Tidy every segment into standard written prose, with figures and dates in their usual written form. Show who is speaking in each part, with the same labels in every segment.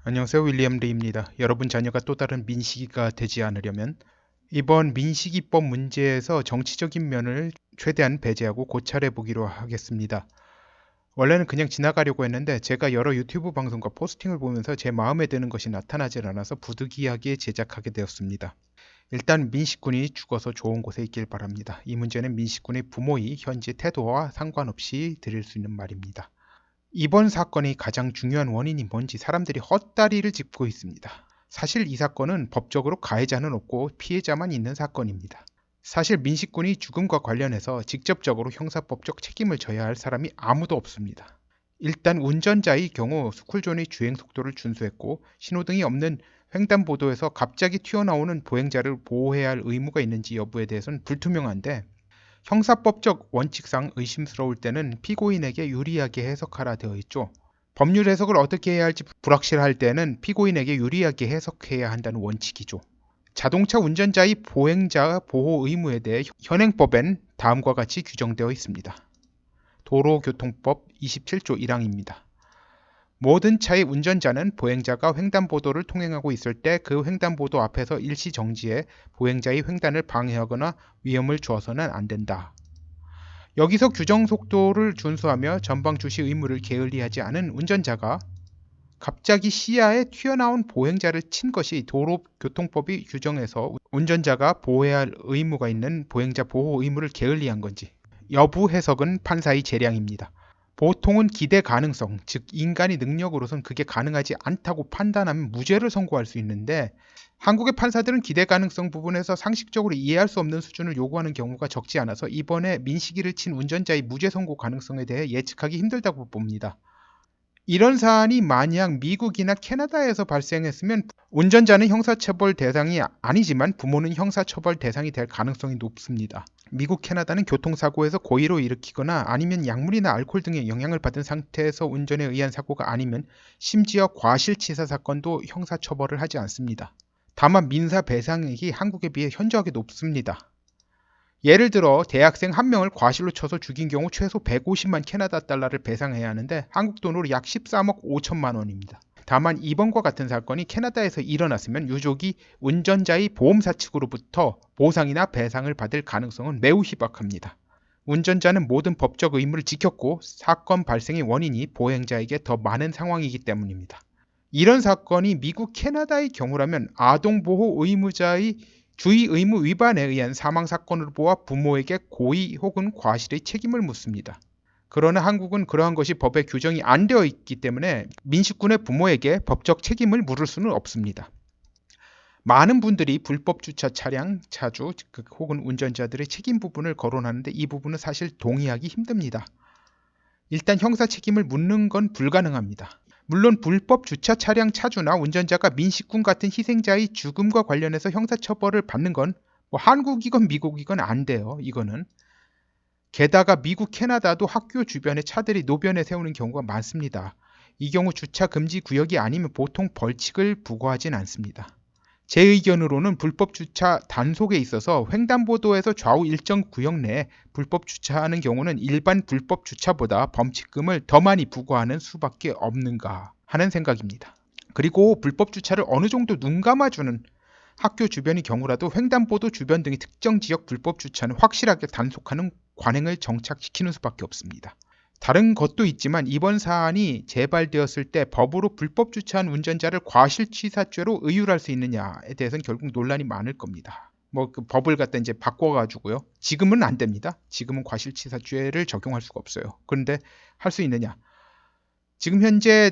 Speaker 1: 안녕하세요. 윌리엄 리입니다. 여러분 자녀가 또 다른 민식이가 되지 않으려면 이번 민식이법 문제에서 정치적인 면을 최대한 배제하고 고찰해 보기로 하겠습니다. 원래는 그냥 지나가려고 했는데 제가 여러 유튜브 방송과 포스팅을 보면서 제 마음에 드는 것이 나타나질 않아서 부득이하게 제작하게 되었습니다. 일단 민식군이 죽어서 좋은 곳에 있길 바랍니다. 이 문제는 민식군의 부모의 현재 태도와 상관없이 드릴 수 있는 말입니다. 이번 사건의 가장 중요한 원인이 뭔지 사람들이 헛다리를 짚고 있습니다. 사실 이 사건은 법적으로 가해자는 없고 피해자만 있는 사건입니다. 사실 민식군이 죽음과 관련해서 직접적으로 형사법적 책임을 져야 할 사람이 아무도 없습니다. 일단 운전자의 경우 스쿨존의 주행 속도를 준수했고 신호등이 없는 횡단보도에서 갑자기 튀어나오는 보행자를 보호해야 할 의무가 있는지 여부에 대해서는 불투명한데 형사법적 원칙상 의심스러울 때는 피고인에게 유리하게 해석하라 되어 있죠. 법률 해석을 어떻게 해야 할지 불확실할 때는 피고인에게 유리하게 해석해야 한다는 원칙이죠. 자동차 운전자의 보행자 보호 의무에 대해 현행법엔 다음과 같이 규정되어 있습니다. 도로교통법 27조 1항입니다. 모든 차의 운전자는 보행자가 횡단보도를 통행하고 있을 때 그 횡단보도 앞에서 일시 정지해 보행자의 횡단을 방해하거나 위험을 주어서는 안 된다. 여기서 규정 속도를 준수하며 전방 주시 의무를 게을리하지 않은 운전자가 갑자기 시야에 튀어나온 보행자를 친 것이 도로교통법이 규정해서 운전자가 보호해야 할 의무가 있는 보행자 보호 의무를 게을리한 건지 여부 해석은 판사의 재량입니다. 보통은 기대 가능성, 즉 인간의 능력으로선 그게 가능하지 않다고 판단하면 무죄를 선고할 수 있는데 한국의 판사들은 기대 가능성 부분에서 상식적으로 이해할 수 없는 수준을 요구하는 경우가 적지 않아서 이번에 민식이를 친 운전자의 무죄 선고 가능성에 대해 예측하기 힘들다고 봅니다. 이런 사안이 만약 미국이나 캐나다에서 발생했으면 운전자는 형사처벌 대상이 아니지만 부모는 형사처벌 대상이 될 가능성이 높습니다. 미국, 캐나다는 교통사고에서 고의로 일으키거나 아니면 약물이나 알코올 등의 영향을 받은 상태에서 운전에 의한 사고가 아니면 심지어 과실치사 사건도 형사처벌을 하지 않습니다. 다만 민사배상액이 한국에 비해 현저하게 높습니다. 예를 들어 대학생 한 명을 과실로 쳐서 죽인 경우 최소 150만 캐나다 달러를 배상해야 하는데 한국 돈으로 약 13억 5천만 원입니다. 다만 이번과 같은 사건이 캐나다에서 일어났으면 유족이 운전자의 보험사 측으로부터 보상이나 배상을 받을 가능성은 매우 희박합니다. 운전자는 모든 법적 의무를 지켰고 사건 발생의 원인이 보행자에게 더 많은 상황이기 때문입니다. 이런 사건이 미국, 캐나다의 경우라면 아동보호 의무자의 주의 의무 위반에 의한 사망사건으로 보아 부모에게 고의 혹은 과실의 책임을 묻습니다. 그러나 한국은 그러한 것이 법에 규정이 안 되어 있기 때문에 민식군의 부모에게 법적 책임을 물을 수는 없습니다. 많은 분들이 불법 주차 차량, 차주 혹은 운전자들의 책임 부분을 거론하는데 이 부분은 사실 동의하기 힘듭니다. 일단 형사 책임을 묻는 건 불가능합니다. 물론 불법 주차 차량 차주나 운전자가 민식군 같은 희생자의 죽음과 관련해서 형사처벌을 받는 건 한국이건 미국이건 안 돼요. 이거는. 게다가 미국, 캐나다도 학교 주변에 차들이 노변에 세우는 경우가 많습니다. 이 경우 주차 금지 구역이 아니면 보통 벌칙을 부과하진 않습니다. 제 의견으로는 불법 주차 단속에 있어서 횡단보도에서 좌우 일정 구역 내에 불법 주차하는 경우는 일반 불법 주차보다 범칙금을 더 많이 부과하는 수밖에 없는가 하는 생각입니다. 그리고 불법 주차를 어느 정도 눈 감아주는 학교 주변의 경우라도 횡단보도 주변 등의 특정 지역 불법 주차는 확실하게 단속하는 관행을 정착시키는 수밖에 없습니다. 다른 것도 있지만 이번 사안이 재발되었을 때 법으로 불법 주차한 운전자를 과실치사죄로 의율할 수 있느냐에 대해서는 결국 논란이 많을 겁니다. 그 법을 갖다 이제 바꿔가지고요. 지금은 안 됩니다. 지금은 과실치사죄를 적용할 수가 없어요. 그런데 할 수 있느냐? 지금 현재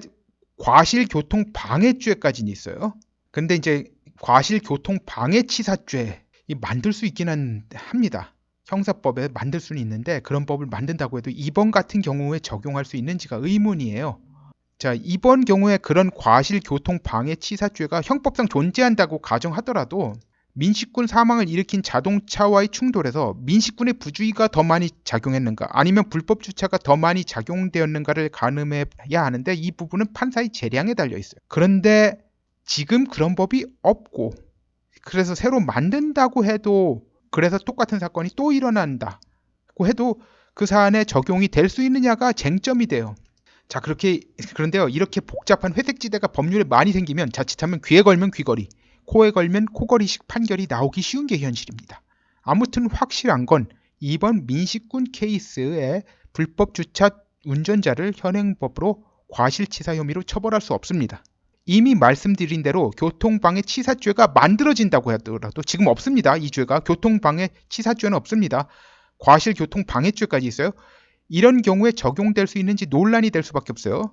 Speaker 1: 과실교통방해죄까지는 있어요. 근데 이제 과실교통방해치사죄 만들 수 있기는 합니다. 형사법에 만들 수는 있는데 그런 법을 만든다고 해도 이번 같은 경우에 적용할 수 있는지가 의문이에요. 자, 이번 경우에 그런 과실교통방해치사죄가 형법상 존재한다고 가정하더라도 민식군 사망을 일으킨 자동차와의 충돌에서 민식군의 부주의가 더 많이 작용했는가 아니면 불법 주차가 더 많이 작용되었는가를 가늠해야 하는데 이 부분은 판사의 재량에 달려 있어요. 그런데 지금 그런 법이 없고 그래서 새로 만든다고 해도 그래서 똑같은 사건이 또 일어난다고 해도 그 사안에 적용이 될 수 있느냐가 쟁점이 돼요. 자, 그런데요, 이렇게 복잡한 회색지대가 법률에 많이 생기면 자칫하면 귀에 걸면 귀걸이, 코에 걸면 코걸이식 판결이 나오기 쉬운 게 현실입니다. 아무튼 확실한 건 이번 민식군 케이스의 불법 주차 운전자를 현행법으로 과실치사 혐의로 처벌할 수 없습니다. 이미 말씀드린 대로 교통방해 치사죄가 만들어진다고 하더라도 지금 없습니다. 이 죄가 교통방해 치사죄는 없습니다. 과실교통방해죄까지 있어요. 이런 경우에 적용될 수 있는지 논란이 될 수밖에 없어요.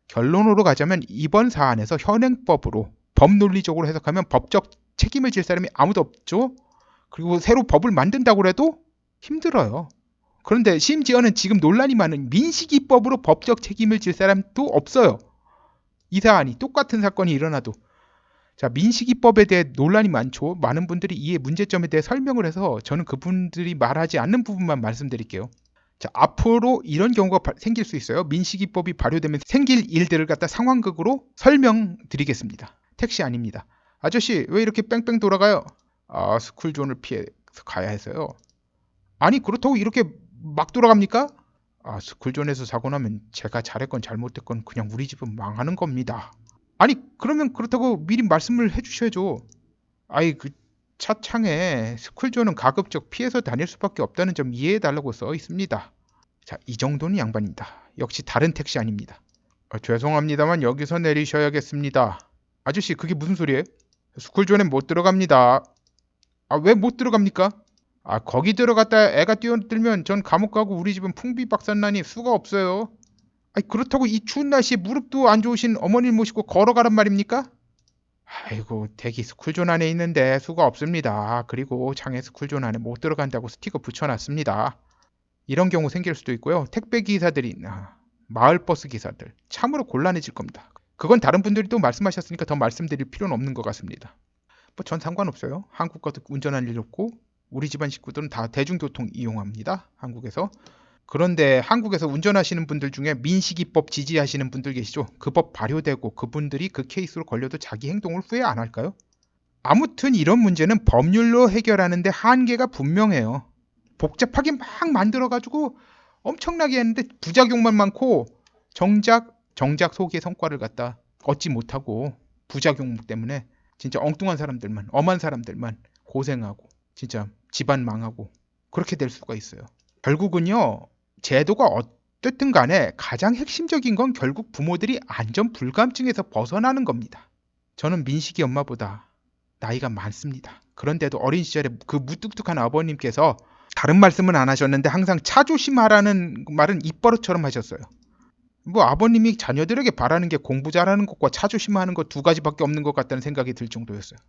Speaker 1: 결론으로 가자면 이번 사안에서 현행법으로 법 논리적으로 해석하면 법적 책임을 질 사람이 아무도 없죠. 그리고 새로 법을 만든다고 해도 힘들어요. 그런데 심지어는 지금 논란이 많은 민식이법으로 법적 책임을 질 사람도 없어요. 이 사안이 똑같은 사건이 일어나도. 자, 민식이법에 대해 논란이 많죠. 많은 분들이 이의 문제점에 대해 설명을 해서 저는 그분들이 말하지 않는 부분만 말씀드릴게요. 자, 앞으로 이런 경우가 생길 수 있어요. 민식이법이 발효되면 생길 일들을 갖다 상황극으로 설명드리겠습니다. 택시 아닙니다. 아저씨 왜 이렇게 뺑뺑 돌아가요? 아, 스쿨존을 피해서 가야 해서요. 아니 그렇다고 이렇게 막 돌아갑니까? 아, 스쿨존에서 사고 나면 제가 잘했건 잘못했건 그냥 우리 집은 망하는 겁니다. 아니 그러면 그렇다고 미리 말씀을 해주셔야죠. 아이 그 차창에 스쿨존은 가급적 피해서 다닐 수밖에 없다는 점 이해해달라고 써 있습니다. 자, 이 정도는 양반입니다. 역시 다른 택시 아닙니다. 죄송합니다만 여기서 내리셔야겠습니다. 아저씨 그게 무슨 소리예요? 스쿨존에 못 들어갑니다. 아, 왜 못 들어갑니까? 아, 거기 들어갔다 애가 뛰어들면 전 감옥 가고 우리 집은 풍비박산나니 수가 없어요. 아니 그렇다고 이 추운 날씨에 무릎도 안 좋으신 어머니를 모시고 걸어가란 말입니까? 아이고 대기 스쿨존 안에 있는데 수가 없습니다. 그리고 장애 스쿨존 안에 못 들어간다고 스티커 붙여놨습니다. 이런 경우 생길 수도 있고요. 택배 기사들이나 마을버스 기사들 참으로 곤란해질 겁니다. 그건 다른 분들이 또 말씀하셨으니까 더 말씀드릴 필요는 없는 것 같습니다. 뭐 전 상관없어요. 한국 가도 운전할 일 없고 우리 집안 식구들은 다 대중교통 이용합니다. 한국에서. 그런데 한국에서 운전하시는 분들 중에 민식이법 지지하시는 분들 계시죠? 그 법 발효되고 그분들이 그 케이스로 걸려도 자기 행동을 후회 안 할까요? 아무튼 이런 문제는 법률로 해결하는데 한계가 분명해요. 복잡하게 막 만들어가지고 엄청나게 했는데 부작용만 많고 정작 소기의 성과를 갖다 얻지 못하고 부작용 때문에 진짜 엉뚱한 사람들만, 엄한 사람들만 고생하고 진짜 집안 망하고 그렇게 될 수가 있어요. 결국은요, 제도가 어쨌든 간에 가장 핵심적인 건 결국 부모들이 안전 불감증에서 벗어나는 겁니다. 저는 민식이 엄마보다 나이가 많습니다. 그런데도 어린 시절에 그 무뚝뚝한 아버님께서 다른 말씀은 안 하셨는데 항상 차 조심하라는 말은 입버릇처럼 하셨어요. 뭐 아버님이 자녀들에게 바라는 게 공부 잘하는 것과 차 조심하는 것 두 가지밖에 없는 것 같다는 생각이 들 정도였어요.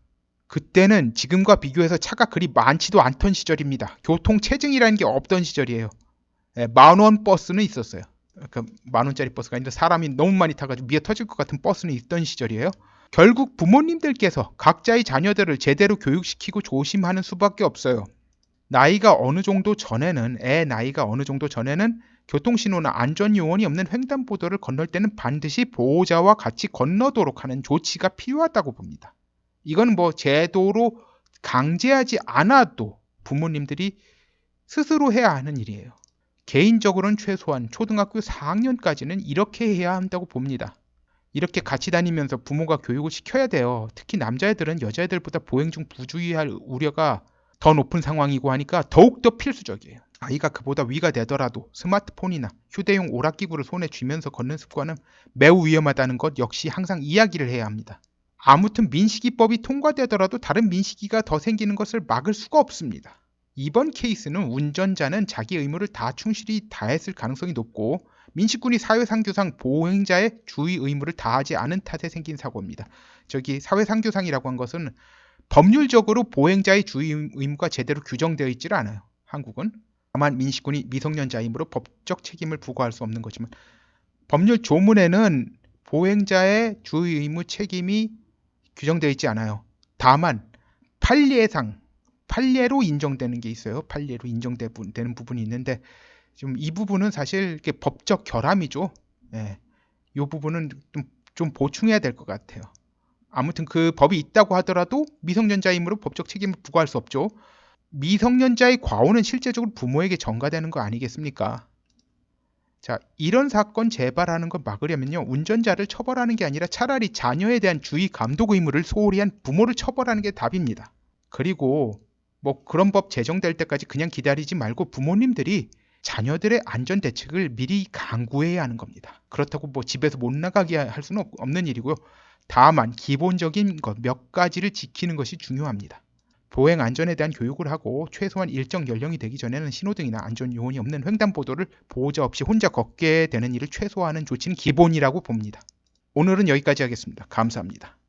Speaker 1: 그때는 지금과 비교해서 차가 그리 많지도 않던 시절입니다. 교통체증이라는 게 없던 시절이에요. 10,000원 버스는 있었어요. 그 10,000원짜리 버스가 아니라 사람이 너무 많이 타가지고 미어 터질 것 같은 버스는 있던 시절이에요. 결국 부모님들께서 각자의 자녀들을 제대로 교육시키고 조심하는 수밖에 없어요. 애 나이가 어느 정도 전에는 교통신호나 안전요원이 없는 횡단보도를 건널 때는 반드시 보호자와 같이 건너도록 하는 조치가 필요하다고 봅니다. 이건 뭐 제도로 강제하지 않아도 부모님들이 스스로 해야 하는 일이에요. 개인적으로는 최소한 초등학교 4학년까지는 이렇게 해야 한다고 봅니다. 이렇게 같이 다니면서 부모가 교육을 시켜야 돼요. 특히 남자애들은 여자애들보다 보행 중 부주의할 우려가 더 높은 상황이고 하니까 더욱더 필수적이에요. 아이가 그보다 위가 되더라도 스마트폰이나 휴대용 오락기구를 손에 쥐면서 걷는 습관은 매우 위험하다는 것 역시 항상 이야기를 해야 합니다. 아무튼 민식이법이 통과되더라도 다른 민식이가 더 생기는 것을 막을 수가 없습니다. 이번 케이스는 운전자는 자기 의무를 다 충실히 다했을 가능성이 높고 민식군이 사회상규상 보행자의 주의 의무를 다하지 않은 탓에 생긴 사고입니다. 사회상규상이라고 한 것은 법률적으로 보행자의 주의 의무가 제대로 규정되어 있질 않아요. 한국은. 다만 민식군이 미성년자이므로 법적 책임을 부과할 수 없는 거지만 법률 조문에는 보행자의 주의 의무 책임이 규정되어 있지 않아요. 다만 판례로 인정되는 게 있어요. 판례로 인정되는 부분이 있는데 좀 이 부분은 사실 이렇게 법적 결함이죠. 이 부분은 좀 보충해야 될 것 같아요. 아무튼 그 법이 있다고 하더라도 미성년자이므로 법적 책임을 부과할 수 없죠. 미성년자의 과오는 실제적으로 부모에게 전가되는 거 아니겠습니까? 자, 이런 사건 재발하는 걸 막으려면요, 운전자를 처벌하는 게 아니라 차라리 자녀에 대한 주의 감독 의무를 소홀히 한 부모를 처벌하는 게 답입니다. 그리고 뭐 그런 법 제정될 때까지 그냥 기다리지 말고 부모님들이 자녀들의 안전 대책을 미리 강구해야 하는 겁니다. 그렇다고 뭐 집에서 못 나가게 할 수는 없는 일이고요. 다만 기본적인 것 몇 가지를 지키는 것이 중요합니다. 보행 안전에 대한 교육을 하고 최소한 일정 연령이 되기 전에는 신호등이나 안전 요원이 없는 횡단보도를 보호자 없이 혼자 걷게 되는 일을 최소화하는 조치는 기본이라고 봅니다. 오늘은 여기까지 하겠습니다. 감사합니다.